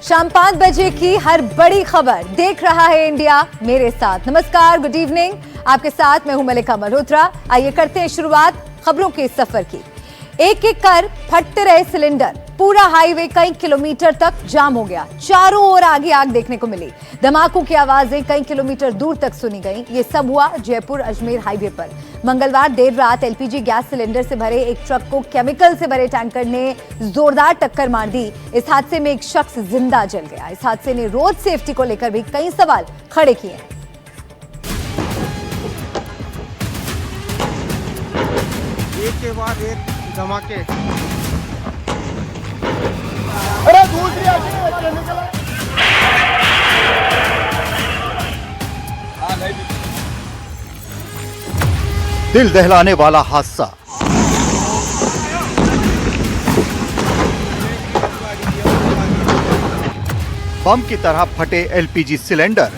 शाम 5 बजे की हर बड़ी खबर देख रहा है इंडिया मेरे साथ। नमस्कार, गुड इवनिंग। आपके साथ मैं हूं मलिका मल्होत्रा। आइए करते हैं शुरुआत खबरों के सफर की। एक एक कर फटते रहे सिलेंडर, पूरा हाईवे कई किलोमीटर तक जाम हो गया। चारों ओर आगे आग देखने को मिली। धमाकों की आवाजें कई किलोमीटर दूर तक सुनी गईं। ये सब हुआ जयपुर अजमेर हाईवे पर। मंगलवार देर रात एलपीजी गैस सिलेंडर से भरे एक ट्रक को केमिकल से भरे टैंकर ने जोरदार टक्कर मार दी। इस हादसे में एक शख्स जिंदा जल गया। इस हादसे ने रोड सेफ्टी को लेकर भी कई सवाल खड़े किए। एक के बाद एक धमाके। अरे दूसरी केमिकल दिल दहलाने वाला हादसा। बम की तरह फटे एलपीजी सिलेंडर,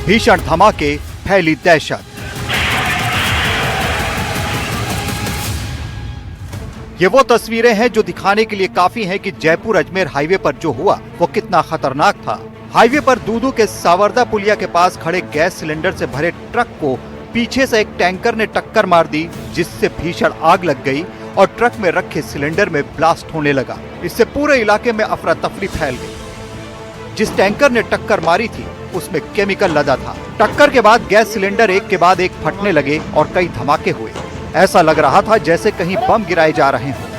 भीषण धमाके, फैली दहशत। ये वो तस्वीरें हैं जो दिखाने के लिए काफी हैं कि जयपुर अजमेर हाईवे पर जो हुआ वो कितना खतरनाक था। हाईवे पर दूदू के सावरदा पुलिया के पास खड़े गैस सिलेंडर से भरे ट्रक को पीछे से एक टैंकर ने टक्कर मार दी, जिससे भीषण आग लग गई और ट्रक में रखे सिलेंडर में ब्लास्ट होने लगा। इससे पूरे इलाके में अफरा तफरी फैल गई। जिस टैंकर ने टक्कर मारी थी उसमें केमिकल लदा था। टक्कर के बाद गैस सिलेंडर एक के बाद एक फटने लगे और कई धमाके हुए। ऐसा लग रहा था जैसे कहीं बम गिराए जा रहे हों।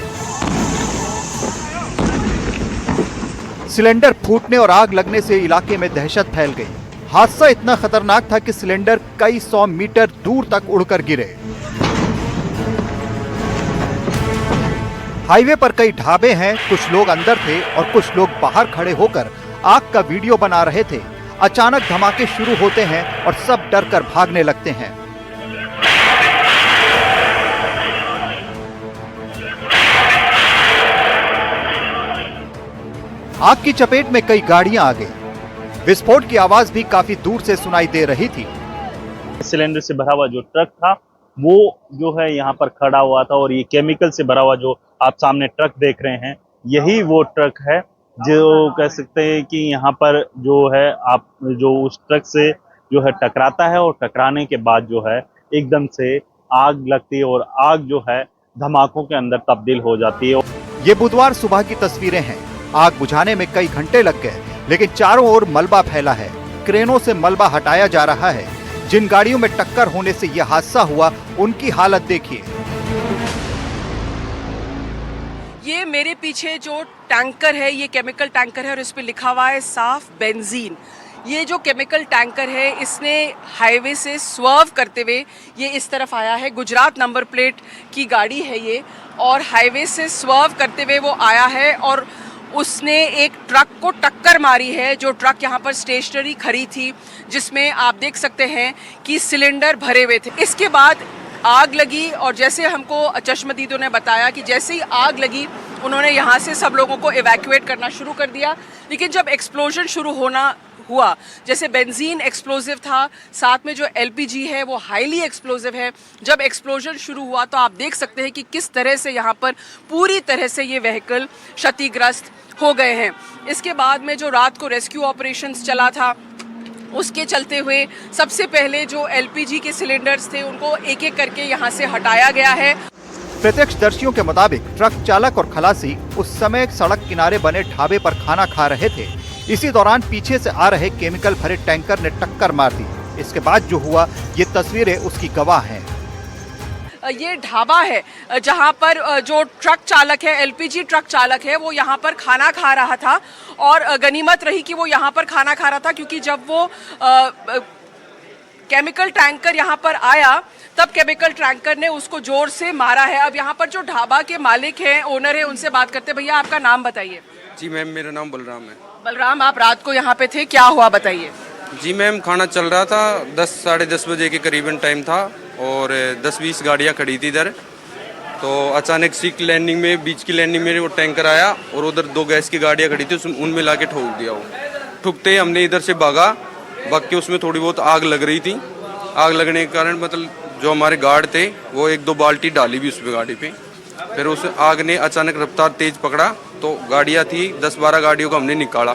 सिलेंडर फूटने और आग लगने से इलाके में दहशत फैल गई। हादसा इतना खतरनाक था कि सिलेंडर कई 100 मीटर दूर तक उड़कर गिरे। हाईवे पर कई ढाबे हैं, कुछ लोग अंदर थे और कुछ लोग बाहर खड़े होकर आग का वीडियो बना रहे थे। अचानक धमाके शुरू होते हैं और सब डरकर भागने लगते हैं। आग की चपेट में कई गाड़ियां आ गई। विस्फोट की आवाज भी काफी दूर से सुनाई दे रही थी। सिलेंडर से भरा हुआ जो ट्रक था वो जो है यहाँ पर खड़ा हुआ था और ये केमिकल से भरा हुआ जो आप सामने ट्रक देख रहे हैं, यही वो ट्रक है जो कह सकते हैं कि यहाँ पर जो है आप जो उस ट्रक से जो है टकराता है और टकराने के बाद जो है एकदम से आग लगती है और आग जो है धमाकों के अंदर तब्दील हो जाती है। ये बुधवार सुबह की तस्वीरें हैं। आग बुझाने में कई घंटे लग गए, लेकिन चारों ओर मलबा फैला है। क्रेनों से मलबा हटाया जा रहा है। जिन गाड़ियों में टक्कर होने से यह हादसा हुआ, उनकी हालत देखिए। ये मेरे पीछे जो टैंकर है, ये केमिकल टैंकर है और इस पे लिखा हुआ है साफ बेंजीन। ये जो केमिकल टैंकर है, इसने हाईवे से स्वर्व करते हुए ये इस तरफ आया है। गुजरात नंबर प्लेट की गाड़ी है ये, और हाईवे से स्वर्व करते हुए वो आया है और उसने एक ट्रक को टक्कर मारी है, जो ट्रक यहाँ पर स्टेशनरी खड़ी थी, जिसमें आप देख सकते हैं कि सिलेंडर भरे हुए थे। इसके बाद आग लगी और जैसे हमको चश्मदीदों ने बताया कि जैसे ही आग लगी उन्होंने यहाँ से सब लोगों को इवैक्यूएट करना शुरू कर दिया। लेकिन जब एक्सप्लोजन शुरू हुआ, जैसे बेंजीन एक्सप्लोजिव था, साथ में जो एलपीजी है वो हाईली एक्सप्लोजिव है। जब एक्सप्लोजन शुरू हुआ तो आप देख सकते हैं कि किस तरह से यहाँ पर पूरी तरह से ये व्हीकल क्षतिग्रस्त हो गए हैं। इसके बाद में जो रात को रेस्क्यू ऑपरेशंस चला था, उसके चलते हुए सबसे पहले जो एलपीजी के सिलेंडर्स थे उनको एक एक करके यहाँ से हटाया गया है। प्रत्यक्षदर्शियों के मुताबिक ट्रक चालक और खलासी उस समय सड़क किनारे बने ढाबे पर खाना खा रहे थे। इसी दौरान पीछे से आ रहे केमिकल भरे टैंकर ने टक्कर मार दी। इसके बाद जो हुआ, ये तस्वीरें उसकी गवाह हैं। ये ढाबा है जहाँ पर जो ट्रक चालक है, एलपीजी ट्रक चालक है, वो यहाँ पर खाना खा रहा था और गनीमत रही कि वो यहाँ पर खाना खा रहा था, क्योंकि जब वो केमिकल टैंकर यहाँ पर आया तब केमिकल टैंकर ने उसको जोर से मारा है। अब यहाँ पर जो ढाबा के मालिक हैं, ओनर है, उनसे बात करते। भैया आपका नाम बताइए। जी मैम, मेरा नाम बलराम है। बलराम, आप रात को यहाँ पे थे, क्या हुआ बताइए। जी मैम, खाना चल रहा था, 10 साढ़े 10 बजे के करीबन टाइम था और 10-20 गाड़ियाँ खड़ी थी इधर। तो अचानक सी लैंडिंग में, बीच की लैंडिंग में वो टैंकर आया और उधर 2 गैस की गाड़ियाँ खड़ी थी, उनमें ला के ठोक दिया। वो ठुकते ही हमने इधर से भाग के उसमें थोड़ी बहुत आग लग रही थी। आग लगने के कारण मतलब जो हमारे गार्ड थे वो 1-2 बाल्टी डाली भी उस पे गाड़ी पे, फिर उस आग ने अचानक रफ्तार तेज पकड़ा, तो गाड़ियाँ थी 10-12 गाड़ियों को हमने निकाला,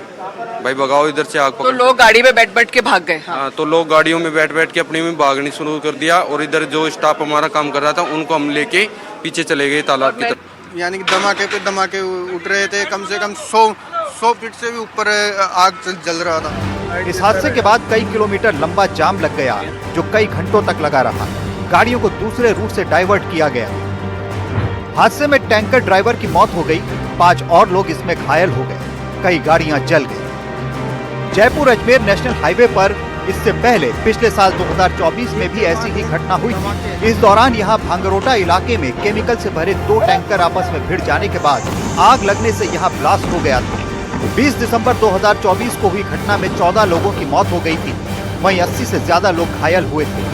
भाई भगाओ इधर से आग तो पकड़। लोग गाड़ी में बैठ बैठ के भाग गए। हाँ। हाँ, तो लोग गाड़ियों में बैठ बैठ के अपने में भागनी शुरू कर दिया, और इधर जो स्टाफ हमारा काम कर रहा था उनको हम लेके पीछे चले गए तालाब की तरफ। यानी कि धमाके पे धमाके उठ रहे थे, कम से कम 100 फीट से भी ऊपर आग जल रहा था। इस हादसे के बाद कई किलोमीटर लंबा जाम लग गया, जो कई घंटों तक लगा रहा। गाड़ियों को दूसरे रूट से डाइवर्ट किया गया। हादसे में टैंकर ड्राइवर की मौत हो गई, 5 और लोग इसमें घायल हो गए, कई गाड़ियां जल गई। जयपुर अजमेर नेशनल हाईवे पर इससे पहले पिछले साल 2024 में भी ऐसी ही घटना हुई थी। इस दौरान यहां भांगरोटा इलाके में केमिकल से भरे 2 टैंकर आपस में भिड़ जाने के बाद आग लगने से यहां ब्लास्ट हो गया था। 20 दिसंबर 2024 को हुई घटना में 14 लोगों की मौत हो गई थी, वहीं 80 से ज्यादा लोग घायल हुए थे।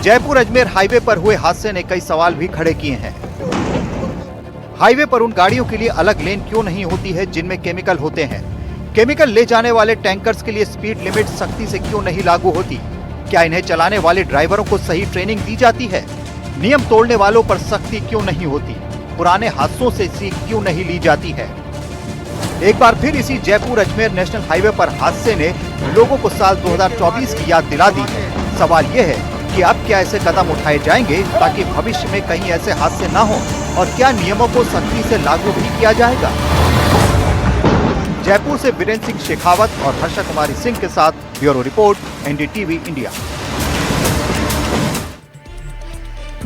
जयपुर अजमेर हाईवे पर हुए हादसे ने कई सवाल भी खड़े किए हैं। हाईवे पर उन गाड़ियों के लिए अलग लेन क्यों नहीं होती है जिनमें केमिकल होते हैं? केमिकल ले जाने वाले टैंकर्स के लिए स्पीड लिमिट सख्ती से क्यों नहीं लागू होती? क्या इन्हें चलाने वाले ड्राइवरों को सही ट्रेनिंग दी जाती है? नियम तोड़ने वालों पर सख्ती क्यों नहीं होती? पुराने हादसों से सीख क्यों नहीं ली जाती है? एक बार फिर इसी जयपुर अजमेर नेशनल हाईवे पर हादसे ने लोगों को साल 2024 की याद दिला दी है। सवाल ये है कि अब क्या ऐसे कदम उठाए जाएंगे ताकि भविष्य में कहीं ऐसे हादसे न हो, और क्या नियमों को सख्ती से लागू भी किया जाएगा? जयपुर से वीरेंद्र सिंह शेखावत और हर्षा कुमारी सिंह के साथ ब्यूरो रिपोर्ट, एनडीटीवी इंडिया।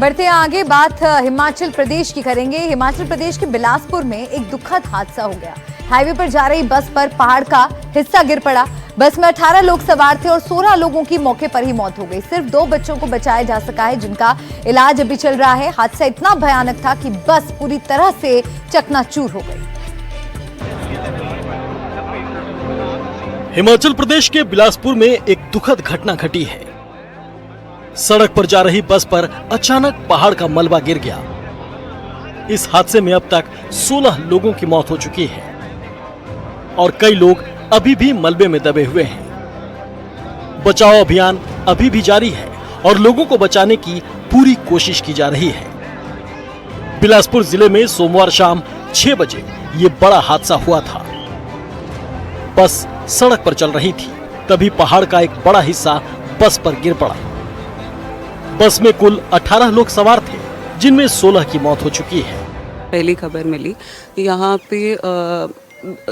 बढ़ते हैं आगे, बात हिमाचल प्रदेश की करेंगे। हिमाचल प्रदेश के बिलासपुर में एक दुखद हादसा हो गया। हाईवे पर जा रही बस पर पहाड़ का हिस्सा गिर पड़ा। बस में 18 लोग सवार थे और 16 लोगों की मौके पर ही मौत हो गई। सिर्फ 2 बच्चों को बचाया जा सका है, जिनका इलाज अभी चल रहा है। हादसा इतना भयानक था कि बस पूरी तरह से चकनाचूर हो गई। हिमाचल प्रदेश के बिलासपुर में एक दुखद घटना घटी है। सड़क पर जा रही बस पर अचानक पहाड़ का मलबा गिर गया। इस हादसे में अब तक 16 लोगों की मौत हो चुकी है और कई लोग अभी भी मलबे में दबे हुए हैं। बचाव अभियान अभी भी जारी है और लोगों को बचाने की पूरी कोशिश की जा रही है। बिलासपुर जिले में सोमवार शाम 6 बजे ये बड़ा हादसा हुआ था। बस सड़क पर चल रही थी, तभी पहाड़ का एक बड़ा हिस्सा बस पर गिर पड़ा। बस में कुल 18 लोग सवार थे, जिनमें 16 की मौत हो चुकी है। पहली खबर मिली, यहाँ पे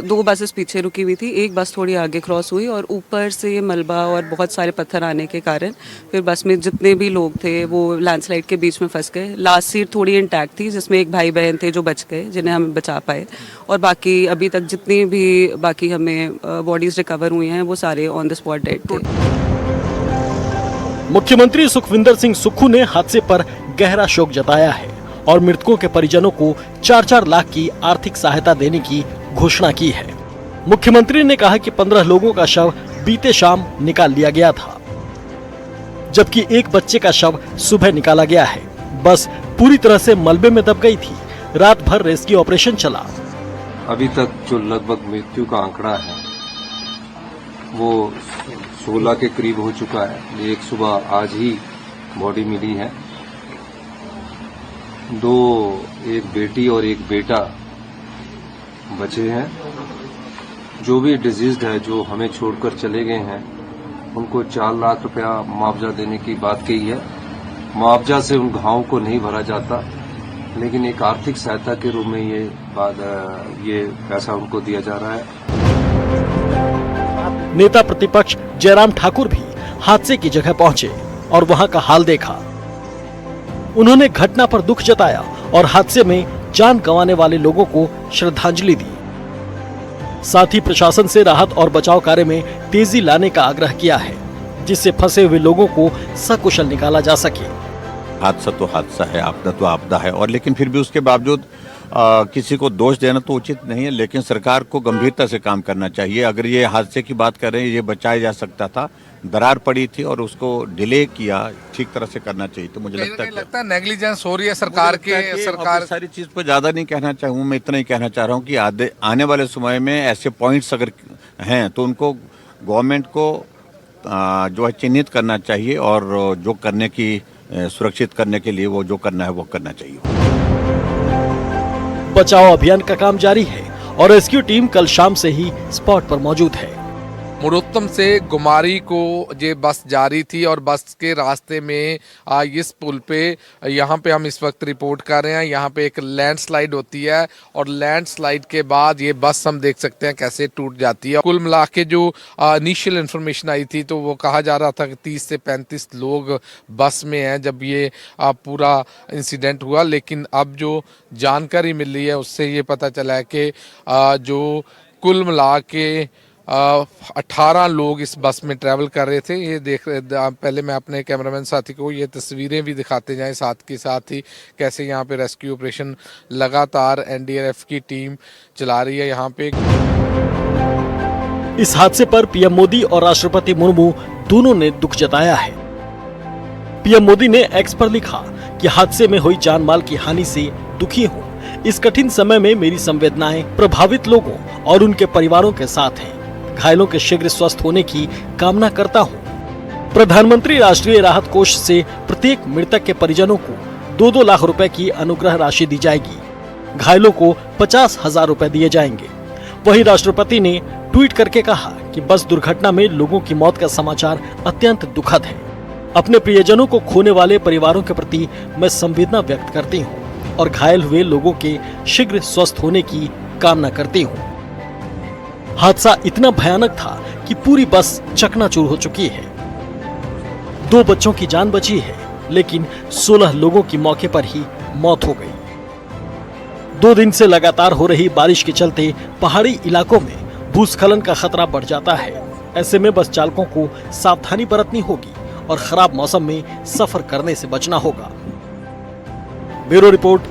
2 बसेस पीछे रुकी हुई थी, एक बस थोड़ी आगे क्रॉस हुई और ऊपर से मलबा और बहुत सारे पत्थर आने के कारण फिर बस में जितने भी लोग थे वो लैंडस्लाइड के बीच में फंस गए। लास्ट सीट थोड़ी इंटैक्ट थी, जिसमें एक भाई बहन थे जो बच गए, जिन्हें हम बचा पाए, और बाकी अभी तक जितनी भी बाकी हमें बॉडीज रिकवर हुई हैं वो सारे ऑन द स्पॉट डेड थे। मुख्यमंत्री सुखविंदर सिंह सुक्खू ने हादसे पर गहरा शोक जताया है और मृतकों के परिजनों को 4-4 लाख की आर्थिक सहायता देने की घोषणा की है। मुख्यमंत्री ने कहा कि 15 लोगों का शव बीते शाम निकाल लिया गया था, जबकि एक बच्चे का शव सुबह निकाला गया है। बस पूरी तरह से मलबे में दब गई थी। रात भर रेस्क्यू ऑपरेशन चला। अभी तक जो लगभग मृत्यु का आंकड़ा है वो 16 के करीब हो चुका है। एक सुबह आज ही बॉडी मिली है। 2, एक बेटी और एक बेटा बचे हैं। जो भी डिजीज्ड है, जो हमें छोड़कर चले गए हैं, उनको 4 लाख रुपया मुआवजा देने की बात कही है। मुआवजा से उन घावों को नहीं भरा जाता, लेकिन एक आर्थिक सहायता के रूप में ये पैसा उनको दिया जा रहा है। नेता प्रतिपक्ष जयराम ठाकुर भी हादसे की जगह पहुंचे और वहां का हाल देखा। उन्होंने घटना पर दुख जताया और हादसे में जान गंवाने वाले लोगों को श्रद्धांजलि दी। साथ ही प्रशासन से राहत और बचाव कार्य में तेजी लाने का आग्रह किया है, जिससे फंसे हुए लोगों को सकुशल निकाला जा सके। हादसा तो हादसा है, आपदा तो आपदा है, और लेकिन फिर भी उसके बावजूद किसी को दोष देना तो उचित नहीं है। लेकिन सरकार को गंभीरता से काम करना चाहिए। अगर ये हादसे की बात करें, ये बचाया जा सकता था। दरार पड़ी थी और उसको डिले किया, ठीक तरह से करना चाहिए। तो मुझे लगता है नेग्लिजेंस हो रही है सरकार सारी चीज पर ज्यादा नहीं कहना चाहूँ। मैं इतना ही कहना चाह रहा हूँ कि आने वाले समय में ऐसे पॉइंट्स अगर हैं तो उनको गवर्नमेंट को जो है चिन्हित करना चाहिए और जो करने की सुरक्षित करने के लिए वो जो करना है वो करना चाहिए। बचाव अभियान का काम जारी है और रेस्क्यू टीम कल शाम से ही स्पॉट पर मौजूद है। मुरुत्तम से गुमारी को ये बस जा रही थी और बस के रास्ते में इस पुल पे यहाँ पे हम इस वक्त रिपोर्ट कर रहे हैं। यहाँ पे एक लैंडस्लाइड होती है और लैंडस्लाइड के बाद ये बस हम देख सकते हैं कैसे टूट जाती है। कुल मिला के जो इनिशियल इन्फॉर्मेशन आई थी तो वो कहा जा रहा था कि 30 से 35 लोग बस में हैं जब ये पूरा इंसिडेंट हुआ, लेकिन अब जो जानकारी मिल रही है उससे ये पता चला है कि जो कुल मिला के 18 लोग इस बस में ट्रैवल कर रहे थे। ये देख पहले मैं अपने कैमरामैन साथी को ये तस्वीरें भी दिखाते जाएं, साथ के साथ ही कैसे यहाँ पे रेस्क्यू ऑपरेशन लगातार एनडीआरएफ की टीम चला रही है यहाँ पे। इस हादसे पर पीएम मोदी और राष्ट्रपति मुर्मू दोनों ने दुख जताया है। पीएम मोदी ने एक्स पर लिखा कि हादसे में हुई जान माल की हानि से दुखी हूँ। इस कठिन समय में मेरी संवेदनाएं प्रभावित लोगों और उनके परिवारों के साथ हैं। घायलों के शीघ्र स्वस्थ होने की कामना करता हूं। प्रधानमंत्री राष्ट्रीय राहत कोष से प्रत्येक मृतक के परिजनों को 2-2 लाख रुपए की अनुग्रह राशि दी जाएगी। घायलों को 50,000 रुपए दिए जाएंगे। वहीं राष्ट्रपति ने ट्वीट करके कहा कि बस दुर्घटना में लोगों की मौत का समाचार अत्यंत दुखद है। अपने प्रियजनों को खोने वाले परिवारों के प्रति मैं संवेदना व्यक्त करती हूँ और घायल हुए लोगों के शीघ्र स्वस्थ होने की कामना करती हूँ। हादसा इतना भयानक था कि पूरी बस चकनाचूर हो चुकी है। 2 बच्चों की जान बची है, लेकिन 16 लोगों की मौके पर ही मौत हो गई। 2 दिन से लगातार हो रही बारिश के चलते पहाड़ी इलाकों में भूस्खलन का खतरा बढ़ जाता है। ऐसे में बस चालकों को सावधानी बरतनी होगी और खराब मौसम में सफर करने से बचना होगा। Bureau report,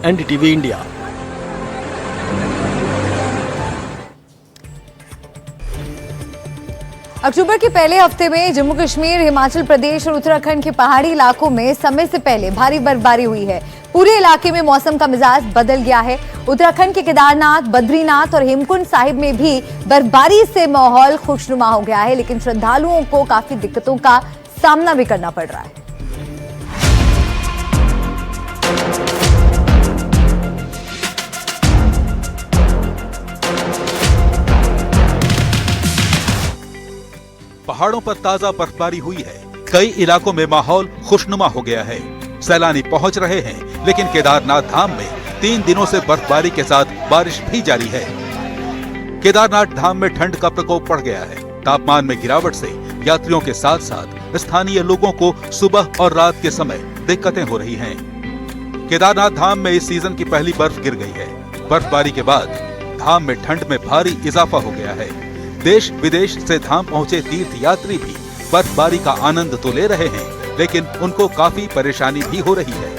NDTV India. अक्टूबर के पहले हफ्ते में जम्मू कश्मीर, हिमाचल प्रदेश और उत्तराखंड के पहाड़ी इलाकों में समय से पहले भारी बर्फबारी हुई है। पूरे इलाके में मौसम का मिजाज बदल गया है। उत्तराखंड के केदारनाथ, बद्रीनाथ और हेमकुंड साहिब में भी बर्फबारी से माहौल खुशनुमा हो गया है, लेकिन श्रद्धालुओं को काफी दिक्कतों का सामना भी करना पड़ रहा है। पहाड़ों पर ताजा बर्फबारी हुई है। कई इलाकों में माहौल खुशनुमा हो गया है। सैलानी पहुंच रहे हैं, लेकिन केदारनाथ धाम में 3 दिनों से बर्फबारी के साथ बारिश भी जारी है। केदारनाथ धाम में ठंड का प्रकोप बढ़ गया है। तापमान में गिरावट से यात्रियों के साथ साथ स्थानीय लोगों को सुबह और रात के समय दिक्कतें हो रही हैं। केदारनाथ धाम में इस सीजन की पहली बर्फ गिर गई है। बर्फबारी के बाद धाम में ठंड में भारी इजाफा हो गया है। देश विदेश से धाम पहुंचे तीर्थ यात्री भी बर्फबारी का आनंद तो ले रहे हैं, लेकिन उनको काफी परेशानी भी हो रही है।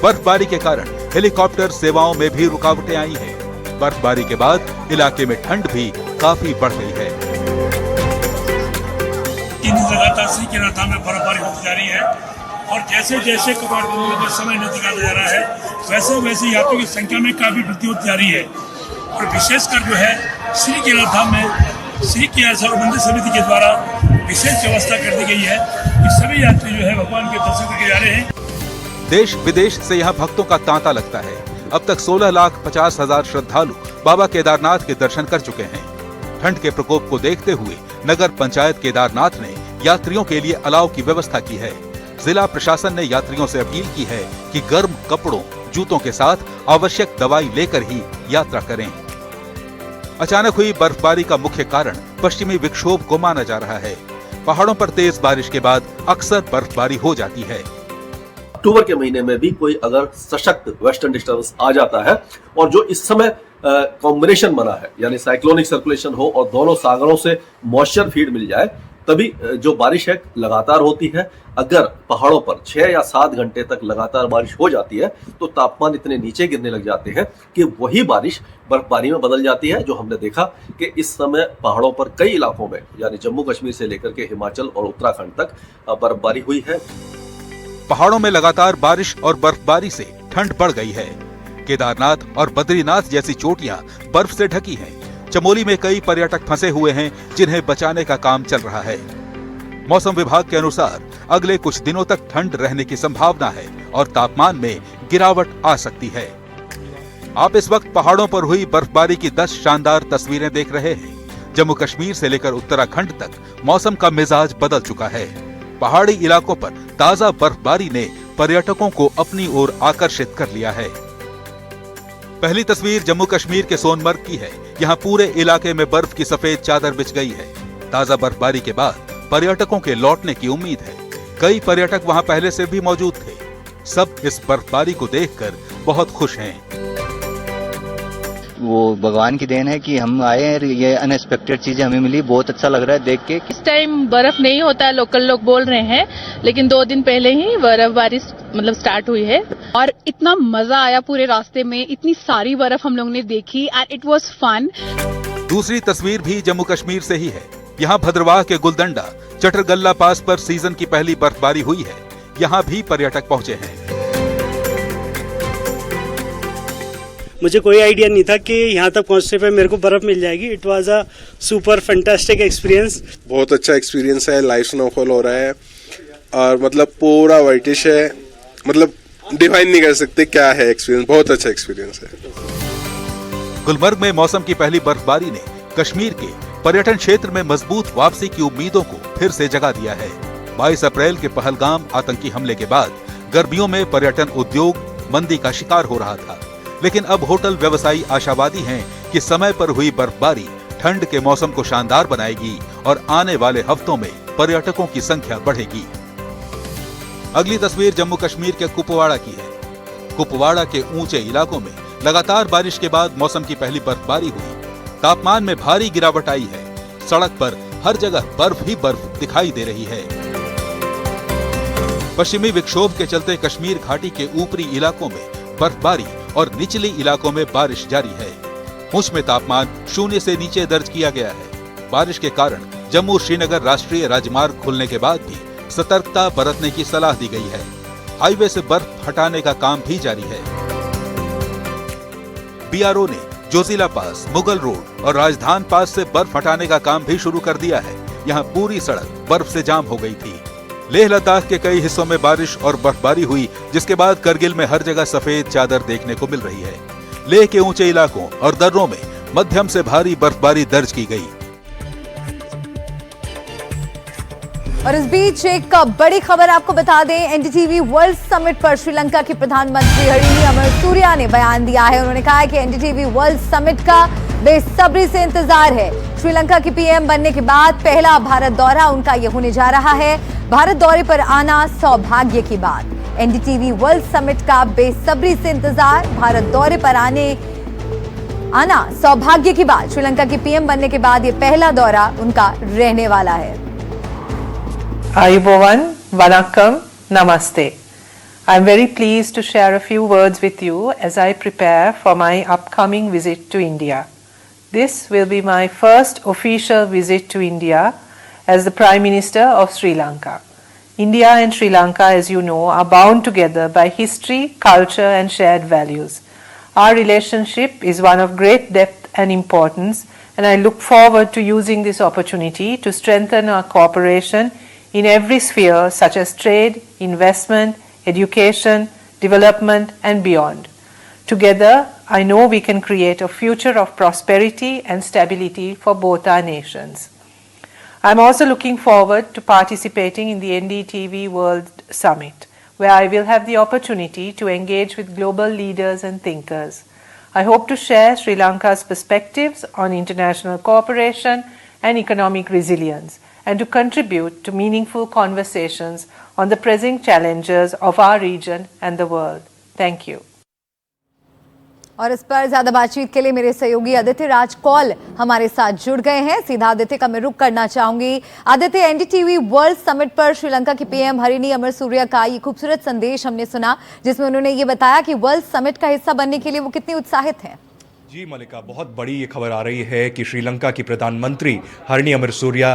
बर्फबारी के कारण हेलीकॉप्टर सेवाओं में भी रुकावटें आई हैं। बर्फबारी के बाद इलाके में ठंड भी काफी बढ़ गई है। इन लगातार श्रीकेदार धाम में बर्फबारी होती जा रही है और जैसे जैसे कपाट खुलने का समय नजदीक आता जा रहा है, वैसे वैसे यात्रियों की संख्या में काफी वृद्धि होती जा रही है। और विशेषकर जो है श्रीकेदार धाम में श्री केदार मंदिर समिति के द्वारा विशेष व्यवस्था कर दी गई है कि सभी यात्री जो है भगवान के दर्शन करके जा रहे हैं। देश विदेश से यहाँ भक्तों का तांता लगता है। अब तक 16,50,000 श्रद्धालु बाबा केदारनाथ के दर्शन कर चुके हैं। ठंड के प्रकोप को देखते हुए नगर पंचायत केदारनाथ ने यात्रियों के लिए अलाव की व्यवस्था की है। जिला प्रशासन ने यात्रियों से अपील की है कि गर्म कपड़ों, जूतों के साथ आवश्यक दवाई लेकर ही यात्रा करें। अचानक हुई बर्फबारी का मुख्य कारण पश्चिमी विक्षोभ को माना जा रहा है। पहाड़ों पर तेज बारिश के बाद अक्सर बर्फबारी हो जाती है। अक्टूबर के महीने में भी कोई अगर सशक्त वेस्टर्न डिस्टर्बेंस आ जाता है और जो इस समय कॉम्बिनेशन बना है, यानी साइक्लोनिक सर्कुलेशन हो और दोनों सागरों से मॉइस्चर फीड मिल जाए, तभी जो बारिश है लगातार होती है। अगर पहाड़ों पर 6 या 7 घंटे तक लगातार बारिश हो जाती है तो तापमान इतने नीचे गिरने लग जाते हैं कि वही बारिश बर्फबारी में बदल जाती है, जो हमने देखा कि इस समय पहाड़ों पर कई इलाकों में, यानी जम्मू कश्मीर से लेकर के हिमाचल और उत्तराखंड तक बर्फबारी हुई है। पहाड़ों में लगातार बारिश और बर्फबारी से ठंड बढ़ गई है। केदारनाथ और बद्रीनाथ जैसी चोटियां बर्फ से ढकी हैं। चमोली में कई पर्यटक फंसे हुए हैं जिन्हें बचाने का काम चल रहा है। मौसम विभाग के अनुसार अगले कुछ दिनों तक ठंड रहने की संभावना है और तापमान में गिरावट आ सकती है। आप इस वक्त पहाड़ों पर हुई बर्फबारी की 10 शानदार तस्वीरें देख रहे हैं। जम्मू कश्मीर से लेकर उत्तराखंड तक मौसम का मिजाज बदल चुका है। पहाड़ी इलाकों पर ताजा बर्फबारी ने पर्यटकों को अपनी ओर आकर्षित कर लिया है। पहली तस्वीर जम्मू कश्मीर के सोनमर्ग की है। यहाँ पूरे इलाके में बर्फ की सफेद चादर बिछ गई है। ताजा बर्फबारी के बाद पर्यटकों के लौटने की उम्मीद है। कई पर्यटक वहाँ पहले से भी मौजूद थे। सब इस बर्फबारी को देखकर बहुत खुश हैं। वो भगवान की देन है कि हम आए हैं, ये अनएक्सपेक्टेड चीजें हमें मिली, बहुत अच्छा लग रहा है देख के। इस टाइम बर्फ नहीं होता है, लोकल लोग बोल रहे हैं, लेकिन 2 दिन पहले ही बर्फबारी मतलब स्टार्ट हुई है और इतना मजा आया पूरे रास्ते में। इतनी सारी बर्फ हम लोग ने देखी एंड इट वाज फन। दूसरी तस्वीर भी जम्मू कश्मीर से ही है। यहाँ भद्रवाह के गुलदंडा चटरगल्ला पास पर सीजन की पहली बर्फबारी हुई है। यहाँ भी पर्यटक पहुँचे हैं। मुझे कोई आइडिया नहीं था कि यहाँ तक पहुँचने पे मेरे को बर्फ मिल जाएगी। It was a super fantastic experience. बहुत अच्छा एक्सपीरियंस है। लाइव स्नोफॉल हो रहा है और मतलब पूरा वाइटिश है, मतलब डिफाइन नहीं कर सकते क्या है एक्सपीरियंस। बहुत अच्छा एक्सपीरियंस है। गुलमर्ग में मौसम की पहली बर्फबारी ने कश्मीर के पर्यटन क्षेत्र में मजबूत वापसी की उम्मीदों को फिर से जगा दिया है। 22 अप्रैल के पहलगाम आतंकी हमले के बाद गर्मियों में पर्यटन उद्योग मंदी का शिकार हो रहा था, लेकिन अब होटल व्यवसायी आशावादी हैं कि समय पर हुई बर्फबारी ठंड के मौसम को शानदार बनाएगी और आने वाले हफ्तों में पर्यटकों की संख्या बढ़ेगी। अगली तस्वीर जम्मू कश्मीर के कुपवाड़ा की है। कुपवाड़ा के ऊंचे इलाकों में लगातार बारिश के बाद मौसम की पहली बर्फबारी हुई। तापमान में भारी गिरावट आई है। सड़क पर हर जगह बर्फ ही बर्फ दिखाई दे रही है। पश्चिमी विक्षोभ के चलते कश्मीर घाटी के ऊपरी इलाकों में बर्फबारी और निचले इलाकों में बारिश जारी है। पुंछ में तापमान 0 से नीचे दर्ज किया गया है। बारिश के कारण जम्मू श्रीनगर राष्ट्रीय राजमार्ग खुलने के बाद भी सतर्कता बरतने की सलाह दी गई है। हाईवे से बर्फ हटाने का काम भी जारी है। बीआरओ ने जोजिला पास, मुगल रोड और राजधान पास से बर्फ हटाने का काम भी शुरू कर दिया है। यहाँ पूरी सड़क बर्फ से जाम हो गई थी। लेह लद्दाख के कई हिस्सों में बारिश और बर्फबारी हुई, जिसके बाद करगिल में हर जगह सफेद चादर देखने को मिल रही है। लेह के ऊंचे इलाकों और दर्रों में मध्यम से भारी बर्फबारी दर्ज की गई। और इस बीच एक बड़ी खबर आपको बता दें, एनडीटीवी वर्ल्ड समिट पर श्रीलंका के प्रधानमंत्री हरिनी अमरसूरिया ने बयान दिया है। उन्होंने कहा है कि एनडीटीवी वर्ल्ड समिट का बेसब्री से इंतजार है। श्रीलंका की पीएम बनने के बाद पहला भारत दौरा उनका ये होने जा रहा है। भारत दौरे पर आना सौभाग्य की बात। एनडीटीवी वर्ल्ड समिट का बेसब्री से इंतजार। भारत दौरे पर आना सौभाग्य की बात। श्रीलंका की पीएम बनने के बाद ये पहला दौरा उनका रहने वाला है। Ayubovan, Vanakkam, Namaste. I'm very pleased to share a few words with you as I prepare for my upcoming visit to India. This will be my first official visit to India as the Prime Minister of Sri Lanka. India and Sri Lanka, as you know, are bound together by history, culture and shared values. Our relationship is one of great depth and importance, and I look forward to using this opportunity to strengthen our cooperation in every sphere such as trade, investment, education, development and beyond. Together, I know we can create a future of prosperity and stability for both our nations. I am also looking forward to participating in the NDTV World Summit, where I will have the opportunity to engage with global leaders and thinkers. I hope to share Sri Lanka's perspectives on international cooperation and economic resilience, and to contribute to meaningful conversations on the pressing challenges of our region and the world. Thank you. और इस पर ज्यादा बातचीत के लिए मेरे सहयोगी आदित्य राज कौल हमारे साथ जुड़ गए हैं। सीधा आदित्य का मैं रुख करना चाहूंगी। आदित्य, एनडीटीवी वर्ल्ड समिट पर श्रीलंका की पीएम हरिनी अमरसूरिया का ये खूबसूरत संदेश हमने सुना, जिसमें उन्होंने ये बताया कि वर्ल्ड समिट का हिस्सा बनने के लिए वो कितनी उत्साहित हैं। जी मलिका, बहुत बड़ी ये खबर आ रही है कि श्रीलंका की प्रधानमंत्री हरिणी अमरसूरिया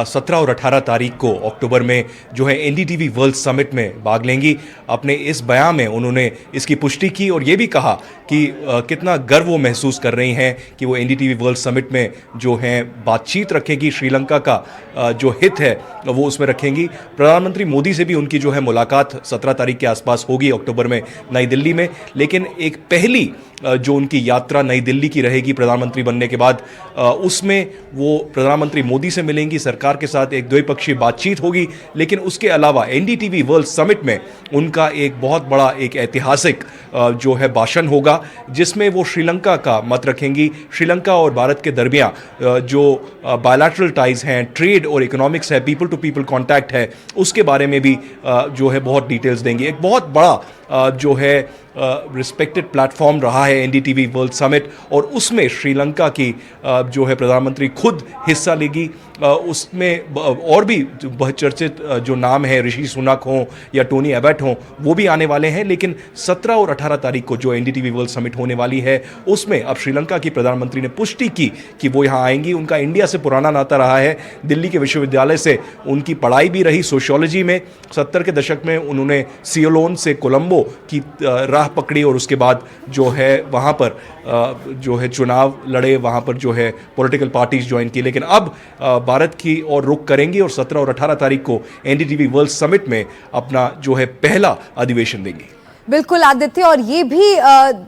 17 और 18 तारीख को अक्टूबर में जो है एनडीटीवी वर्ल्ड समिट में भाग लेंगी। अपने इस बयान में उन्होंने इसकी पुष्टि की और ये भी कहा कि कितना गर्व वो महसूस कर रही हैं कि वो एनडीटीवी वर्ल्ड समिट में जो है बातचीत रखेगी, श्रीलंका का जो हित है वो उसमें रखेंगी। प्रधानमंत्री मोदी से भी उनकी जो है मुलाकात 17 तारीख के आसपास होगी अक्टूबर में नई दिल्ली में। लेकिन एक पहली जो उनकी यात्रा नई दिल्ली की रहेगी प्रधानमंत्री बनने के बाद, उसमें वो प्रधानमंत्री मोदी से मिलेंगी, सरकार के साथ एक द्विपक्षीय बातचीत होगी। लेकिन उसके अलावा एनडीटीवी वर्ल्ड समिट में उनका एक बहुत बड़ा एक ऐतिहासिक जो है भाषण होगा, जिसमें वो श्रीलंका का मत रखेंगी। श्रीलंका और भारत के दरमियान जो बायलैटरल टाइज हैं, ट्रेड और इकोनॉमिक्स है, पीपल टू पीपल कॉन्टैक्ट है, उसके बारे में भी जो है बहुत डिटेल्स देंगी। एक बहुत बड़ा जो है रिस्पेक्टेड प्लेटफॉर्म रहा है एनडीटीवी वर्ल्ड समिट, और उसमें श्रीलंका की जो है प्रधानमंत्री खुद हिस्सा लेगी। उसमें और भी बहुचर्चित जो नाम है, ऋषि सुनक हों या टोनी एबट हों, वो भी आने वाले हैं। लेकिन 17 और 18 तारीख को जो एनडीटीवी वर्ल्ड समिट होने वाली है, उसमें अब श्रीलंका की प्रधानमंत्री ने पुष्टि की कि वो यहाँ आएंगी। उनका इंडिया से पुराना नाता रहा है, दिल्ली के विश्वविद्यालय से उनकी पढ़ाई भी रही सोशियोलॉजी में। 70 के दशक में उन्होंने सियोलोन से कोलंबो की राह पकड़ी और उसके बाद जो है वहाँ पर जो है चुनाव लड़े, वहाँ पर जो है पॉलिटिकल पार्टीज ज्वाइन की। लेकिन अब भारत की ओर रुख करेंगी और 17 और 18 तारीख को एनडीटीवी वर्ल्ड समिट में अपना जो है पहला अधिवेशन देंगी। बिल्कुल आदित्य, और ये भी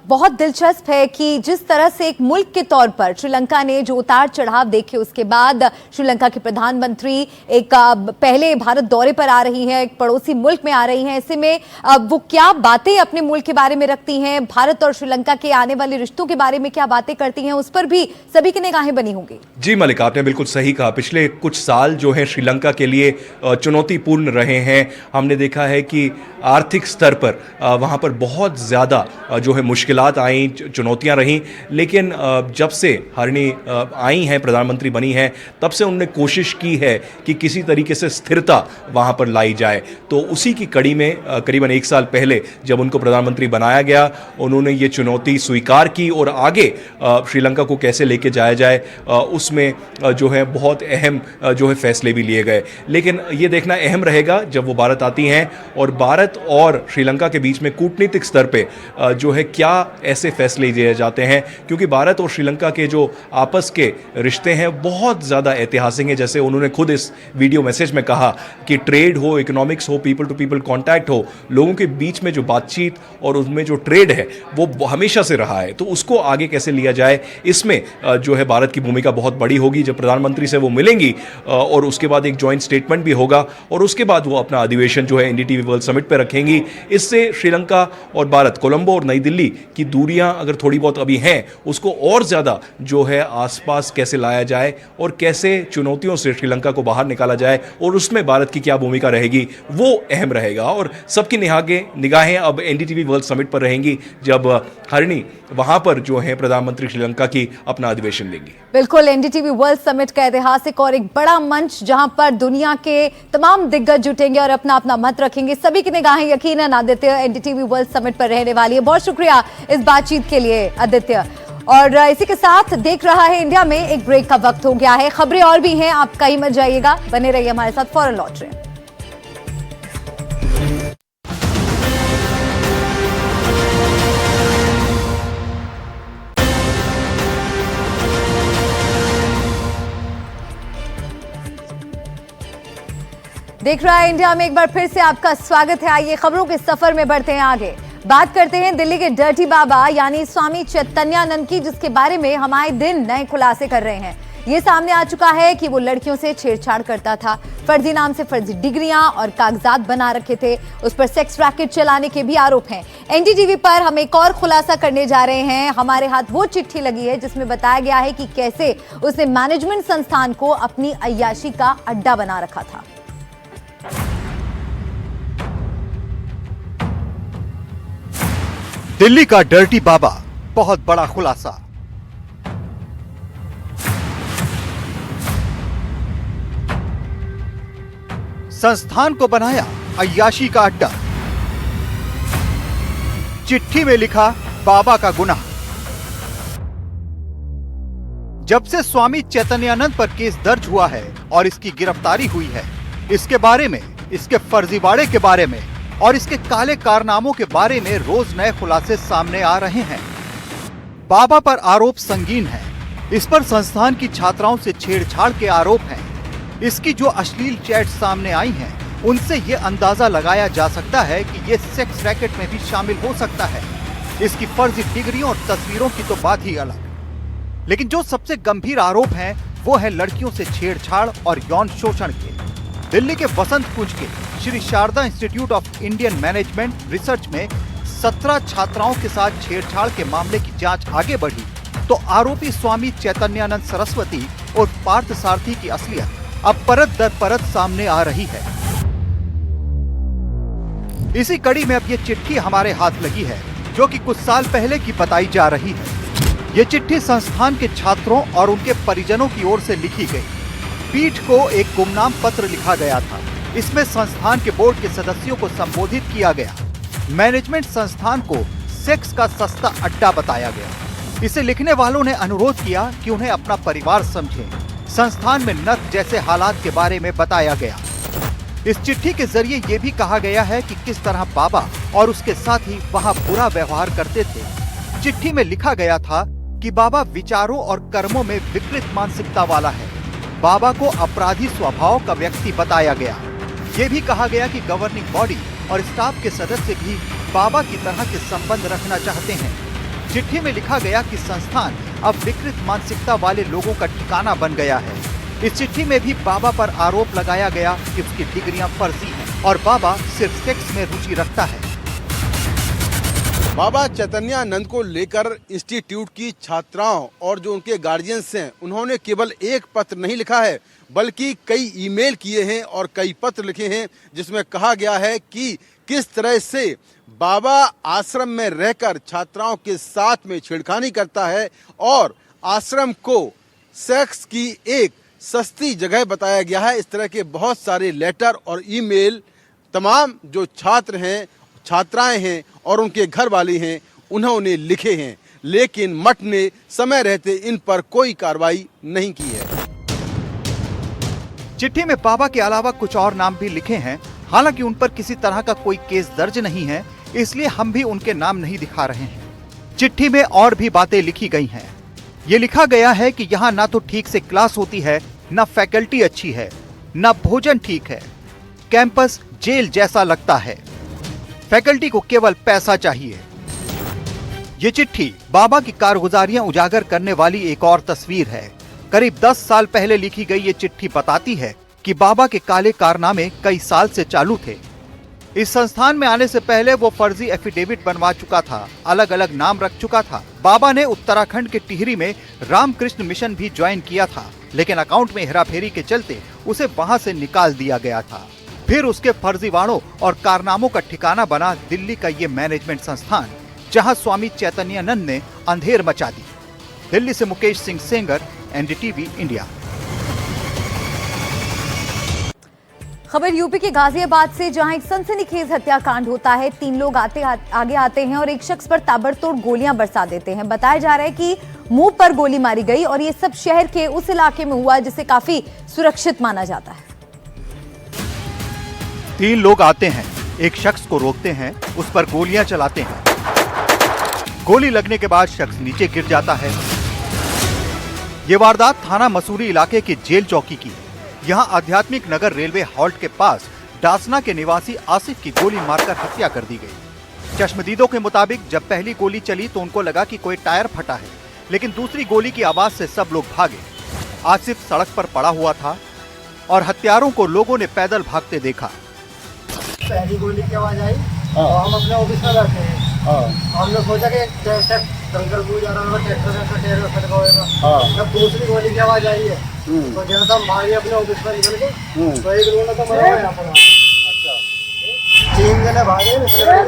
बहुत दिलचस्प है कि जिस तरह से एक मुल्क के तौर पर श्रीलंका ने जो उतार चढ़ाव देखे, उसके बाद श्रीलंका के प्रधानमंत्री एक पहले भारत दौरे पर आ रही हैं, एक पड़ोसी मुल्क में आ रही हैं। ऐसे में वो क्या बातें अपने मुल्क के बारे में रखती हैं, भारत और श्रीलंका के आने वाले रिश्तों के बारे में क्या बातें करती हैं, उस पर भी सभी की निगाहें बनी होंगी। जी मलिका, आपने बिल्कुल सही कहा। पिछले कुछ साल जो है श्रीलंका के लिए चुनौतीपूर्ण रहे हैं। हमने देखा है कि आर्थिक स्तर पर वहाँ पर बहुत ज़्यादा जो है मुश्किलात आई, चुनौतियाँ रहीं। लेकिन जब से हरिणी आई हैं, प्रधानमंत्री बनी हैं, तब से उन्होंने कोशिश की है कि किसी तरीके से स्थिरता वहाँ पर लाई जाए। तो उसी की कड़ी में करीबन 1 साल पहले जब उनको प्रधानमंत्री बनाया गया, उन्होंने ये चुनौती स्वीकार की और आगे श्रीलंका को कैसे लेके जाया जाए उसमें जो है बहुत अहम जो है फैसले भी लिए गए। लेकिन ये देखना अहम रहेगा जब वो भारत आती हैं और भारत और श्रीलंका के बीच में कूटनीतिक स्तर पे जो है क्या ऐसे फैसले लिए जाते हैं, क्योंकि भारत और श्रीलंका के जो आपस के रिश्ते हैं बहुत ज़्यादा ऐतिहासिक हैं। जैसे उन्होंने खुद इस वीडियो मैसेज में कहा कि ट्रेड हो, इकोनॉमिक्स हो, पीपल टू पीपल कॉन्टैक्ट हो, लोगों के बीच में जो बातचीत और उसमें जो ट्रेड है वो हमेशा से रहा है। तो उसको आगे कैसे लिया जाए, इसमें जो है भारत की भूमिका बहुत बड़ी होगी। जब प्रधानमंत्री से वो मिलेंगी और उसके बाद एक जॉइंट स्टेटमेंट भी होगा और उसके बाद वो अपना अधिवेशन जो है एनडीटीवी वर्ल्ड समिट पर रखेंगी। इससे श्रीलंका और भारत, कोलंबो और नई दिल्ली की दूरियां अगर थोड़ी बहुत अभी हैं, उसको और ज़्यादा जो है आसपास कैसे लाया जाए और कैसे चुनौतियों से श्रीलंका को बाहर निकाला जाए और उसमें भारत की क्या भूमिका रहेगी, वो अहम रहेगा। और सबकी निगाहें अब एनडीटीवी वर्ल्ड समिट पर रहेंगी जब हरिणी वहां पर जो है प्रधानमंत्री श्रीलंका की अपना अधिवेशन देंगी। बिल्कुल, एनडीटीवी वर्ल्ड समिट का ऐतिहासिक और एक बड़ा मंच जहां पर दुनिया के तमाम दिग्गज जुटेंगे और अपना अपना मत रखेंगे। सभी की निगाहें यकीनन आदित्य एनडीटीवी वर्ल्ड समिट पर रहने वाली है। बहुत शुक्रिया इस बातचीत के लिए आदित्य। और इसी के साथ देख रहा है इंडिया में एक ब्रेक का वक्त हो गया है। खबरें और भी हैं, आप कहीं मत जाइएगा, बने रहिए हमारे साथ, फौरन लौट रहे हैं। देख रहा है इंडिया में एक बार फिर से आपका स्वागत है। आइए खबरों के सफर में बढ़ते हैं आगे। बात करते हैं दिल्ली के डर्टी बाबा यानी स्वामी चैतन्यानंद की, जिसके बारे में हम आए दिन नए खुलासे कर रहे हैं। ये सामने आ चुका है कि वो लड़कियों से छेड़छाड़ करता था, फर्जी नाम से फर्जी डिग्रियां और कागजात बना रखे थे, उस पर सेक्स रैकेट चलाने के भी आरोप हैं। एनडीटीवी पर हम एक और खुलासा करने जा रहे हैं। हमारे हाथ वो चिट्ठी लगी है जिसमें बताया गया है कि कैसे उसने मैनेजमेंट संस्थान को अपनी अय्याशी का अड्डा बना रखा था। दिल्ली का डर्टी बाबा, बहुत बड़ा खुलासा। संस्थान को बनाया अय्याशी का अड्डा। चिट्ठी में लिखा बाबा का गुनाह। जब से स्वामी चैतन्यानंद पर केस दर्ज हुआ है और इसकी गिरफ्तारी हुई है, इसके बारे में, इसके फर्जीवाड़े के बारे में और इसके काले कारनामों के बारे में रोज नए खुलासे सामने आ रहे हैं। बाबा पर आरोप संगीन है। इस पर संस्थान की छात्राओं से छेड़छाड़ के आरोप हैं। इसकी जो अश्लील चैट सामने आई हैं, उनसे ये अंदाजा लगाया जा सकता है कि ये सेक्स रैकेट में भी शामिल हो सकता है। इसकी फर्जी डिग्रियों और तस्वीरों की तो बात ही अलग। लेकिन जो सबसे गंभीर आरोप हैं, वो है लड़कियों से छेड़छाड़ और यौन शोषण के। दिल्ली के वसंत कुंज के Shri Sharada institute of Indian management research में 17 छात्राओं के साथ छेड़छाड़ के मामले की जांच आगे बढ़ी तो आरोपी स्वामी चैतन्यानंद सरस्वती और पार्थ सारथी की असलियत अब परत दर परत सामने आ रही है। इसी कड़ी में अब ये चिट्ठी हमारे हाथ लगी है, जो कि कुछ साल पहले की बताई जा रही है। ये चिट्ठी संस्थान के छात्रों और उनके परिजनों की ओर से लिखी गई। पीठ को एक गुमनाम पत्र लिखा गया था। इसमें संस्थान के बोर्ड के सदस्यों को संबोधित किया गया। मैनेजमेंट संस्थान को सेक्स का सस्ता अड्डा बताया गया। इसे लिखने वालों ने अनुरोध किया कि उन्हें अपना परिवार समझें। संस्थान में नर्क जैसे हालात के बारे में बताया गया। इस चिट्ठी के जरिए ये भी कहा गया है कि किस तरह बाबा और उसके साथी वहाँ बुरा व्यवहार करते थे। चिट्ठी में लिखा गया था कि बाबा विचारों और कर्मों में विकृत मानसिकता वाला है। बाबा को अपराधी स्वभाव का व्यक्ति बताया गया। ये भी कहा गया कि गवर्निंग बॉडी और स्टाफ के सदस्य भी बाबा की तरह के संबंध रखना चाहते हैं। चिट्ठी में लिखा गया कि संस्थान अब विकृत मानसिकता वाले लोगों का ठिकाना बन गया है। इस चिट्ठी में भी बाबा पर आरोप लगाया गया कि उसकी डिग्रियां फर्जी हैं और बाबा सिर्फ सेक्स में रुचि रखता है। बाबा चैतन्यानंद को लेकर इंस्टीट्यूट की छात्राओं और जो उनके गार्जियंस हैं, उन्होंने केवल एक पत्र नहीं लिखा है, बल्कि कई ईमेल किए हैं और कई पत्र लिखे हैं, जिसमें कहा गया है कि किस तरह से बाबा आश्रम में रहकर छात्राओं के साथ में छेड़खानी करता है और आश्रम को सेक्स की एक सस्ती जगह बताया गया है। इस तरह के बहुत सारे लेटर और ईमेल तमाम जो छात्र हैं, छात्राएं हैं और उनके घर वाले हैं, उन्होंने लिखे हैं, लेकिन मठ ने समय रहते इन पर कोई कार्रवाई नहीं की है। चिट्ठी में बाबा के अलावा कुछ और नाम भी लिखे हैं। हालांकि उन पर किसी तरह का कोई केस दर्ज नहीं है, इसलिए हम भी उनके नाम नहीं दिखा रहे हैं। चिट्ठी में और भी बातें लिखी गई हैं। ये लिखा गया है कि यहाँ ना तो ठीक से क्लास होती है, न फैकल्टी अच्छी है, न भोजन ठीक है। कैंपस जेल जैसा लगता है। फैकल्टी को केवल पैसा चाहिए। ये चिट्ठी बाबा की कारगुजारियां उजागर करने वाली एक और तस्वीर है। करीब 10 साल पहले लिखी गई ये चिट्ठी बताती है कि बाबा के काले कारनामे कई साल से चालू थे। इस संस्थान में आने से पहले वो फर्जी एफिडेविट बनवा चुका था, अलग अलग नाम रख चुका था। बाबा ने उत्तराखंड के टिहरी में रामकृष्ण मिशन भी ज्वाइन किया था, लेकिन अकाउंट में हेराफेरी के चलते उसे वहां से निकाल दिया गया था। फिर उसके फर्जीवाड़ों और कारनामों का ठिकाना बना दिल्ली का ये मैनेजमेंट संस्थान, जहां स्वामी चैतन्यानंद ने अंधेर मचा दी। दिल्ली से मुकेश सिंह सेंगर, एनडीटीवी इंडिया। खबर यूपी के गाजियाबाद से, जहां एक सनसनीखेज हत्याकांड होता है। 3 लोग आगे आते हैं और एक शख्स पर ताबड़तोड़ गोलियां बरसा देते हैं। बताया जा रहा है कि मुंह पर गोली मारी गई और ये सब शहर के उस इलाके में हुआ जिसे काफी सुरक्षित माना जाता है। 3 लोग आते हैं, एक शख्स को रोकते हैं, उस पर गोलियां चलाते हैं। गोली लगने के बाद शख्स नीचे गिर जाता है। ये वारदात थाना मसूरी इलाके के जेल चौकी की है। यहाँ आध्यात्मिक नगर रेलवे हॉल्ट के पास डासना के निवासी आसिफ की गोली मारकर हत्या कर दी गई। चश्मदीदों के मुताबिक जब पहली गोली चली तो उनको लगा कि कोई टायर फटा है, लेकिन दूसरी गोली की आवाज से सब लोग भागे। आसिफ सड़क पर पड़ा हुआ था और हत्यारों को लोगों ने पैदल भागते देखा। पहली गोली की आवाज आई और हम अपने ऑफिस में बैठे हैं। हमने सोचा कि ट्रैक्टर जा रहा होगा, ट्रैक्टर टायर फटा होगा। जब दूसरी गोली की आवाज आई है तो जैसा हम भागे अपने ऑफिस पर निकल के, तो एक लोग तो मरा यहाँ पर। अच्छा, 3 जने भागे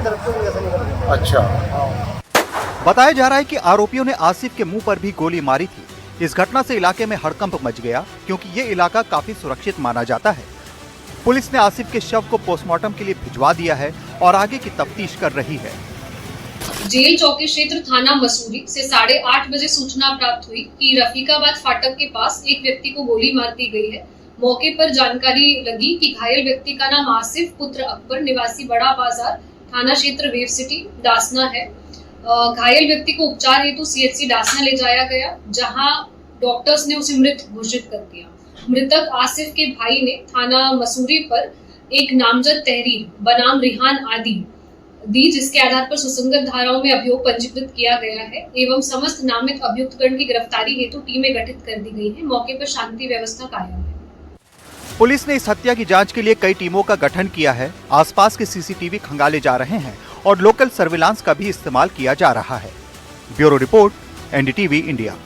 तरफ से निकल गए। अच्छा। बताया जा रहा है कि आरोपियों ने आसिफ के मुंह पर भी गोली मारी थी। इस घटना से इलाके में हड़कंप मच गया, क्योंकि ये इलाका काफी सुरक्षित माना जाता है। पुलिस ने आसिफ के शव को पोस्टमार्टम के लिए भिजवा दिया है और आगे की तफ्तीश कर रही है। जेल चौकी क्षेत्र थाना मसूरी से 8:30 बजे सूचना प्राप्त हुई कि रफीकाबाद फाटक के पास एक व्यक्ति को गोली मार दी गई है। मौके पर जानकारी लगी कि घायल व्यक्ति का नाम आसिफ पुत्र अकबर निवासी बड़ा बाजार थाना क्षेत्र वेव सिटी डासना है। घायल व्यक्ति को उपचार हेतु सीएचसी डासना ले जाया गया, जहां डॉक्टर्स ने उसे मृत घोषित कर दिया। मृतक आसिफ के भाई ने थाना मसूरी पर एक नामजद तहरीर बनाम रिहान आदि दी, जिसके आधार पर सुसंगत धाराओं में अभियोग पंजीकृत किया गया है एवं समस्त नामित अभियुक्तगण की गिरफ्तारी हेतु टीमें गठित कर दी गई है। मौके पर शांति व्यवस्था कायम है। पुलिस ने इस हत्या की जांच के लिए कई टीमों का गठन किया है। आसपास के सीसीटीवी खंगाले जा रहे हैं और लोकल सर्विलांस का भी इस्तेमाल किया जा रहा है। Bureau report, NDTV India.